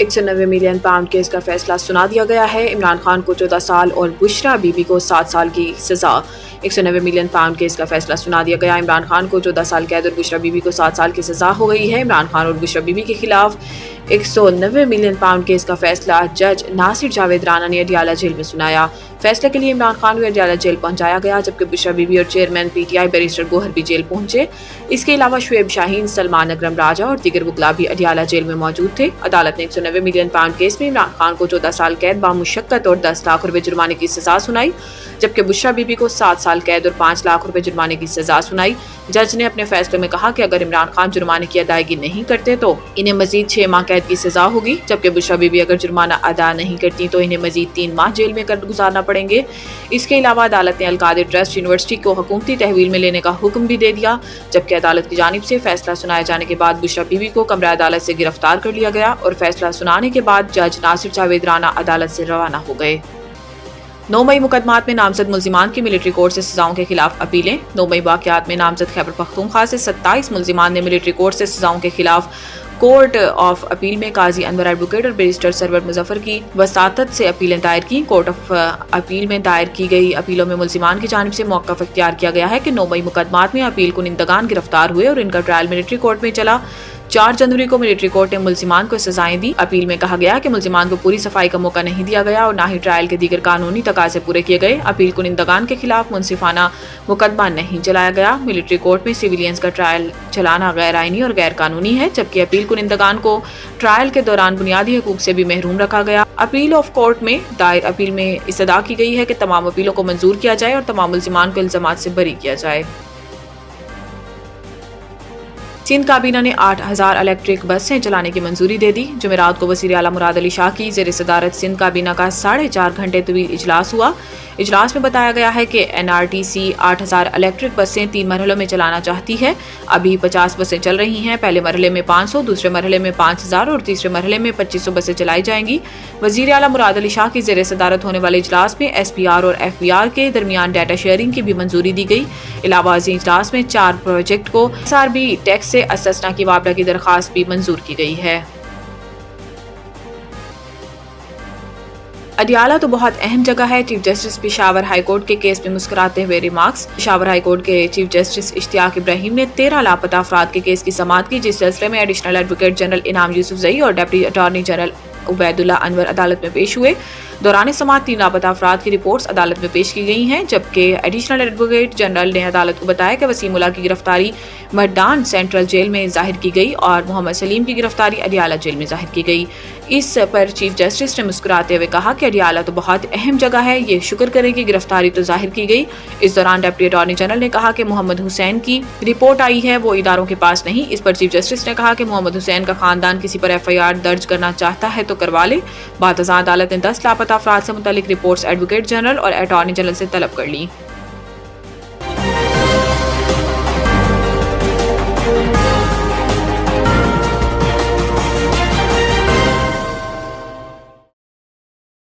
190 million pound case का फैसला सुना दिया गया है। इमरान खान को 14 साल और बुशरा बीबी को 7 साल की सजा। 190 मिलियन पाउंड केस का फैसला सुना दिया गया। इमरान खान को 14 साल कैद और बुशरा बीबी को 7 साल की सजा हो गई है। इमरान खान और बुशरा बीबी के खिलाफ 190 मिलियन पाउंड केस का फैसला जज नासिर जावेद राना ने अडियाला जेल में सुनाया। फैसले के लिए इमरान खान को अडियाला जेल पहुंचाया गया, जबकि बुशरा बीबी और चेयरमैन पीटीआई बैरिस्टर गोहर भी जेल पहुंचे। इसके अलावा शुएब शाहीन, सलमान अकरम राजा और दीगर वकला भी अडियाला जेल में मौजूद थे। अदालत ने 190 मिलियन पाउंड केस में इमरान खान को 14 साल कैद बामुशक्कत और 10 लाख रुपए जुर्माने की सजा सुनाई, जबकि बुशरा बीबी को 7 साल कैद और 5 लाख रुपए जुर्माने की सजा सुनाई। जज ने अपने फैसले में कहा कि अगर इमरान खान जुर्माने की अदायगी नहीं करते तो इन्हें मजीद 6 माह कैद की सजा होगी, जबकि बुशरा बीबी अगर जुर्माना अदा नहीं करती तो इन्हें मजीद 3 माह जेल में गुजारना पड़ेंगे। इसके अलावा अदालत ने अलकादिर ट्रस्ट यूनिवर्सिटी को हुकूमती तहवील में लेने का हुक्म भी दे दिया, जबकि अदालत की जानिब से फैसला सुनाए जाने के बाद बुशरा बीबी को कमरा अदालत से गिरफ्तार कर लिया गया और फैसला सुनाने के बाद जज नासिर जावेद राना अदालत से रवाना हो गए। 9 मई मुकदमात में नामजद मुल्जिमान की मिलिट्री कोर्ट से सजाओं के खिलाफ अपीलें। 9 मई वाक़यात में नामजद खैबर पख्तूनख्वा से 27 मुल्जिमान ने मिलिट्री कोर्ट से सजाओं के खिलाफ कोर्ट ऑफ अपील में काजी अनवर एडवोकेट और बैरिस्टर सरवर मुजफ्फर की वसातत से अपीलें दायर की। कोर्ट ऑफ अपील में दायर की गई अपीलों में मुल्जिमान की जानिब से मौक़िफ़ इख्तियार किया गया है कि 9 मई मुकदमात में अपील कुनिंदगान गिरफ्तार हुए और इनका ट्रायल मिलिट्री कोर्ट में चला। 4 जनवरी को मिलिट्री कोर्ट ने मुल्जिमान को सजाएं दी। अपील में कहा गया कि मुल्जिमान को पूरी सफाई का मौका नहीं दिया गया और न ही ट्रायल के दीगर कानूनी तकाज़े पूरे किए गए। अपील कुनिंदगान के खिलाफ मुनसिफाना मुकदमा नहीं चलाया गया। मिलिट्री कोर्ट में सिविलियंस का ट्रायल चलाना गैर आइनी और गैर कानूनी है, जबकि अपील कुनिंदगान को ट्रायल के दौरान बुनियादी हकूक से भी महरूम रखा गया। अपील ऑफ कोर्ट में दायर अपील में इस्तदा की गई है कि तमाम अपीलों को मंजूर किया जाए और तमाम मुल्जिमान को इल्जामात से बरी किया जाए। सिंध काबीना ने 8000 इलेक्ट्रिक बसें चलाने की मंजूरी दे दी। जुमेरात को वज़ीर आला मुराद अली शाह की ज़ेर सदारत सिंध काबीना का 4.5 घंटे तवील इजलास हुआ। इजलास में बताया गया है कि NRTC 8000 इलेक्ट्रिक बसें 3 मरहलों में चलाना चाहती है। अभी 50 बसें चल रही हैं। पहले मरहले में 500, दूसरे मरहले में 5000 और तीसरे मरहले में 2500 बसें चलाई जाएंगी। वज़ीर आला मुराद अली शाह की ज़ेर सदारत होने वाले इजलास में SPR और FBR के दरमियान डाटा शेयरिंग की भी मंजूरी दी गई। इलावा इजलास में 4 प्रोजेक्ट को SRB टैक्स से अस्सना की वापडा की दरख्वास्त भी मंजूर की गई है। अडियाला तो बहुत अहम जगह है। Chief justice Peshawar high court के केस में मुस्कुराते हुए रिमार्क्स। पेशावर हाई कोर्ट के चीफ जस्टिस इश्तियाक इब्राहिम ने 13 लापता अफराद के केस की समाअत की, जिस सिलसिले में एडिशनल एडवोकेट जनरल इनाम यूसुफजई और deputy attorney general Ubaidullah Anwar अदालत में पेश हुए। दौरान समाअत 3 लापता अफराद की रिपोर्ट्स अदालत में पेश की गई हैं, जबकि एडिशनल एडवोकेट जनरल ने अदालत को बताया कि वसीमुल्लाह की गिरफ्तारी मर्दान सेंट्रल जेल में जाहिर की गई और मोहम्मद सलीम की गिरफ्तारी अडियाला जेल में जाहिर की गई। इस पर चीफ जस्टिस ने मुस्कुराते हुए कहा कि अडियाला तो बहुत अहम जगह है, ये शुक्र करें कि गिरफ्तारी तो जाहिर की गई। इस दौरान डिप्टी अटॉर्नी जनरल ने कहा कि मोहम्मद हुसैन की रिपोर्ट आई है, वो इदारों के पास नहीं। इस पर चीफ जस्टिस ने कहा कि मोहम्मद हुसैन का खानदान किसी पर FIR दर्ज करना चाहता है तो करवा ले। बाद अदालत ने 10 लापता अफराद से मुतल्लिक रिपोर्ट्स एडवोकेट जनरल और अटॉर्नी जनरल से तलब कर ली।